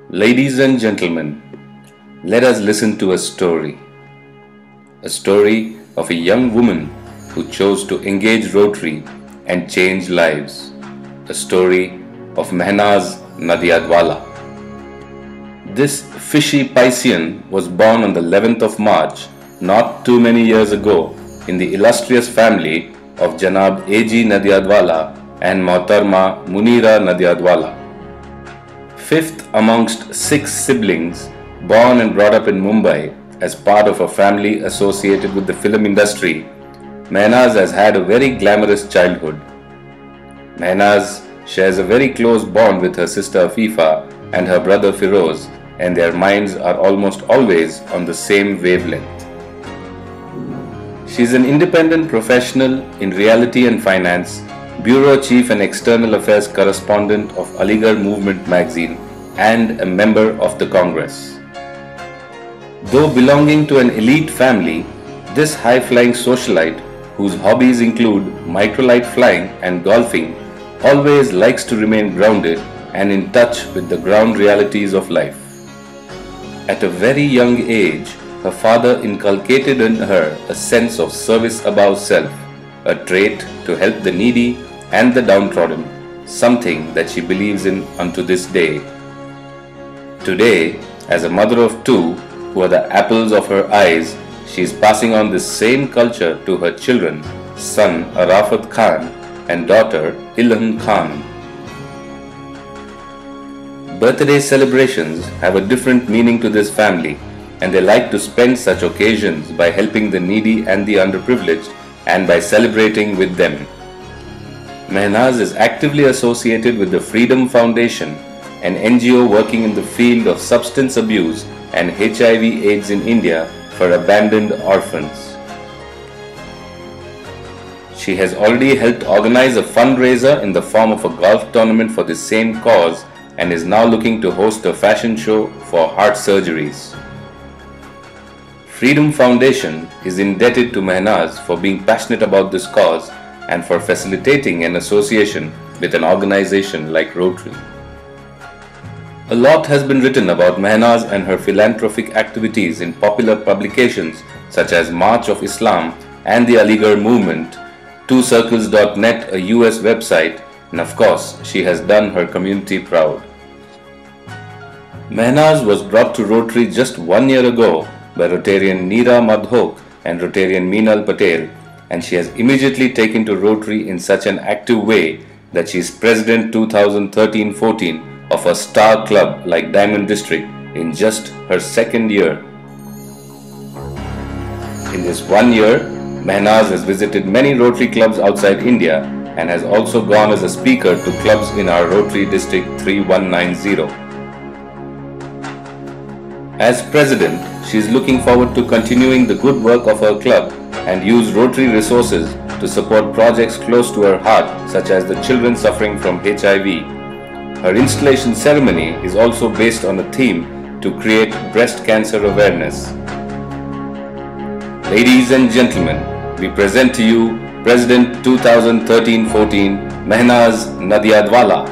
Ladies and gentlemen, let us listen to a story. A story of a young woman who chose to engage Rotary and change lives. A story of Mehnaz Nadiadwala. This fishy Piscean was born on the 11th of March, not too many years ago, in the illustrious family of Janab A.G. Nadiadwala and Mohtarma Munira Nadiadwala. Fifth amongst six siblings, born and brought up in Mumbai as part of a family associated with the film industry, Mehnaz has had a very glamorous childhood. Mehnaz shares a very close bond with her sister Afifa and her brother Firoz, and their minds are almost always on the same wavelength. She is an independent professional in reality and finance, Bureau Chief and External Affairs Correspondent of Aligarh Movement magazine, and a member of the Congress. Though belonging to an elite family, this high-flying socialite, whose hobbies include microlight flying and golfing, always likes to remain grounded and in touch with the ground realities of life. At a very young age, her father inculcated in her a sense of service above self, a trait to help the needy and the downtrodden, something that she believes in unto this day. Today, as a mother of two who are the apples of her eyes, she is passing on this same culture to her children, son Arafat Khan and daughter Ilham Khan. Birthday celebrations have a different meaning to this family, and they like to spend such occasions by helping the needy and the underprivileged and by celebrating with them. Mehnaz is actively associated with the Freedom Foundation, an NGO working in the field of substance abuse and HIV/AIDS in India for abandoned orphans. She has already helped organize a fundraiser in the form of a golf tournament for the same cause and is now looking to host a fashion show for heart surgeries. Freedom Foundation is indebted to Mehnaz for being passionate about this cause and for facilitating an association with an organization like Rotary. A lot has been written about Mehnaz and her philanthropic activities in popular publications such as March of Islam and the Aligarh Movement, twocircles.net, a US website, and of course, she has done her community proud. Mehnaz was brought to Rotary just 1 year ago by Rotarian Neera Madhok and Rotarian Meenal Patel, and she has immediately taken to Rotary in such an active way that she is President 2013-14 of a star club like Diamond District in just her second year. In this 1 year, Mehnaz has visited many Rotary clubs outside India and has also gone as a speaker to clubs in our Rotary District 3190. As President, she is looking forward to continuing the good work of her club and use Rotary resources to support projects close to her heart, such as the children suffering from HIV. Her installation ceremony is also based on a theme to create breast cancer awareness. Ladies and gentlemen, we present to you President 2013-14 Mehnaz Nadiadwala.